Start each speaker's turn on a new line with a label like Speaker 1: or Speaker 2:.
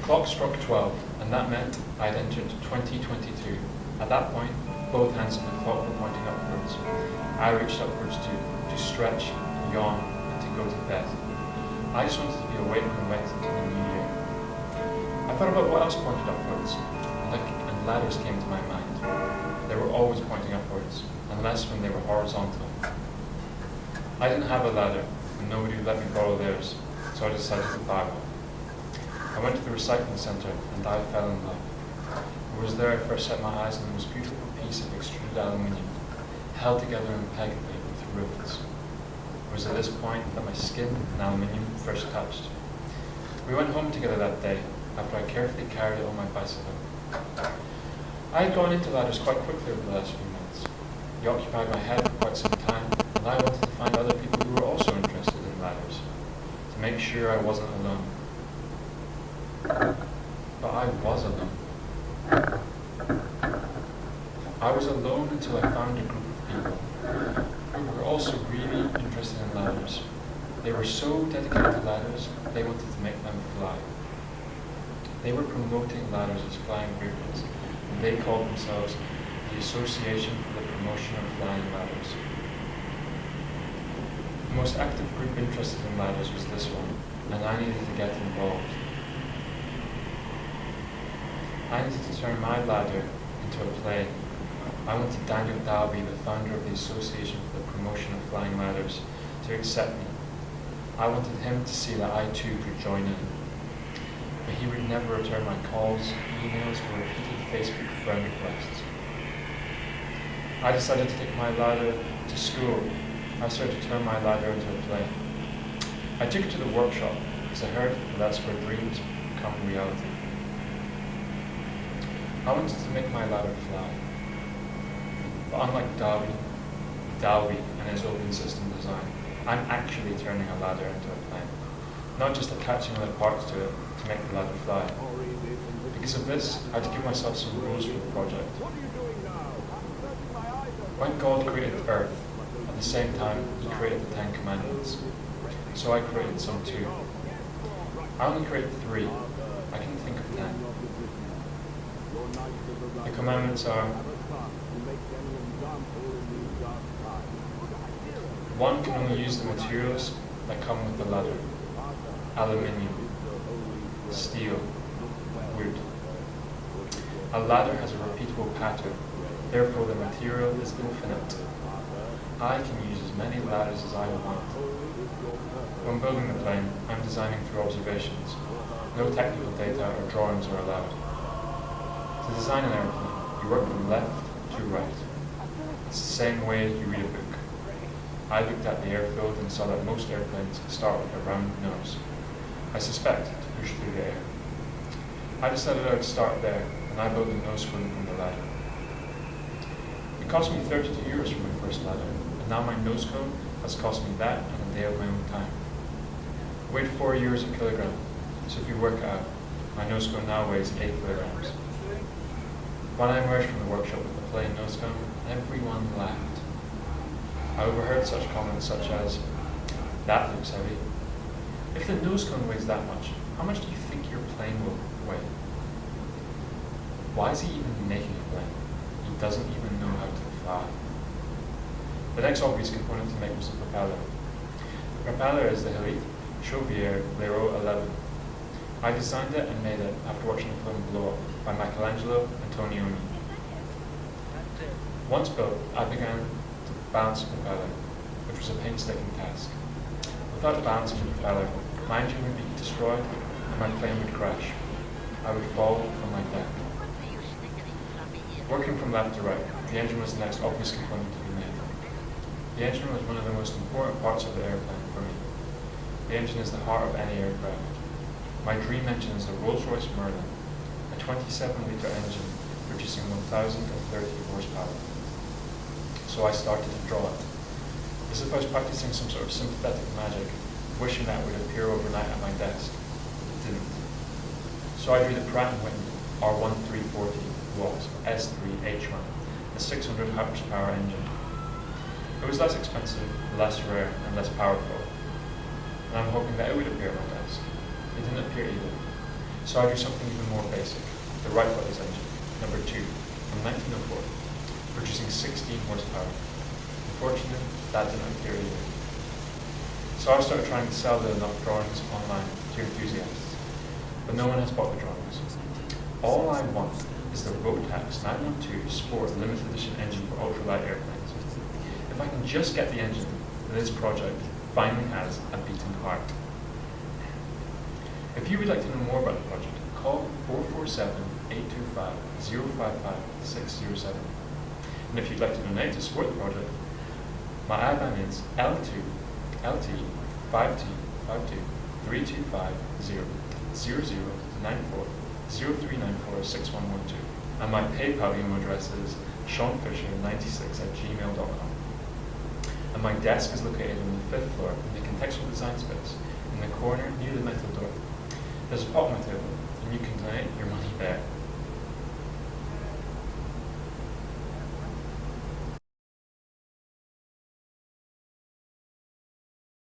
Speaker 1: clock struck 12, and that meant I'd entered 2022. At that point, both hands of the clock were pointing upwards. I reached upwards to stretch, yawn, and to go to bed. I just wanted to be awake when we went into the new year. I thought about what else pointed upwards, and ladders came to my mind. They were always pointing upwards, unless when they were horizontal. I didn't have a ladder, and nobody would let me borrow theirs, so I decided to buy one. I went to the recycling centre, and I fell in love. It was there I first set my eyes on the most beautiful piece of extruded aluminium, held together impeccably with rivets. It was at this point that my skin and aluminium first touched. We went home together that day, after I carefully carried it on my bicycle. I had gone into ladders quite quickly over the last few months. They occupied my head for quite some time, and I wanted to find other people who were also interested in ladders, to make sure I wasn't alone. But I was alone. I was alone until I found a group of people who were also really interested in ladders. They were so dedicated to ladders, they wanted to make them fly. They were promoting ladders as flying vehicles, and they called themselves the Association for the Promotion of Flying Ladders. The most active group interested in ladders was this one, and I needed to get involved. I needed to turn my ladder into a plane. I wanted Daniel Dalby, the founder of the Association for the Promotion of Flying Ladders, to accept me. I wanted him to see that I too could join in. But he would never return my calls, emails, or repeated Facebook friend requests. I decided to take my ladder to school. I started to turn my ladder into a plane. I took it to the workshop, because I heard that that's where dreams become reality. I wanted to make my ladder fly. But unlike Dalby and his open system design, I'm actually turning a ladder into a plane, not just attaching other parts to it to make the ladder fly. Because of this, I had to give myself some rules for the project. When God created Earth, at the same time, He created the Ten Commandments. So I created some too. I only created 3. I couldn't think of 10. The commandments are: 1 can only use the materials that come with the ladder: aluminium, steel, wood. A ladder has a repeatable pattern, therefore the material is infinite. I can use as many ladders as I want. When building the plane, I'm designing through observations. No technical data or drawings are allowed. To design an airplane, you work from left to right. It's the same way you read a book. I looked at the airfield and saw that most airplanes start with a round nose. I suspect to push through the air. I decided I would start there, and I built the nose cone from the ladder. It cost me €32 for my first ladder, and now my nose cone has cost me that and a day of my own time. It weighed 4 euros a kilogram, so if you work it out, my nose cone now weighs 8 kilograms. When I emerged from the workshop with the plain nose cone, everyone laughed. I overheard such comments such as, "That looks heavy. If the nose cone weighs that much do you think your plane will weigh? Why is he even making a plane? He doesn't even know how to fly." The next obvious component to make was the propeller. The propeller is the Elite Chauvier Blériot 11. I designed it and made it after watching the film Blow Up by Michelangelo Antonioni. Once built, I began to balance the propeller, which was a painstaking task. Without balancing the propeller, my engine would be destroyed and my plane would crash. I would fall from my deck. Working from left to right, the engine was the next obvious component to be made. The engine was one of the most important parts of the airplane for me. The engine is the heart of any aircraft. My dream engine is the Rolls-Royce Merlin, a 27-litre engine producing 1,030 horsepower. So I started to draw it, as if I was practicing some sort of sympathetic magic, wishing that it would appear overnight at my desk. It didn't. So I drew the Pratt & Whitney R1340 watt S3H1, a 600 horsepower engine. It was less expensive, less rare, and less powerful, and I'm hoping that it would appear at my desk. It didn't appear either. So I do something even more basic, the Wright Brothers engine, number 2, from 1904, producing 16 horsepower. Unfortunately, that didn't appear either. So I started trying to sell enough drawings online to enthusiasts, but no one has bought the drawings. All I want is the Rotax 912 Sport limited edition engine for ultralight airplanes. If I can just get the engine, this project finally has a beating heart. If you would like to know more about the project, call 447-825-055-607. And if you'd like to donate to support the project, my IBAN is L2 LT 5252 3250 0094 0394 6112. And my PayPal email address is seanfisher96@gmail.com. And my desk is located on the 5th floor in the contextual design space, in the corner near the metal door. There's a pot on my table, and you can donate your money there.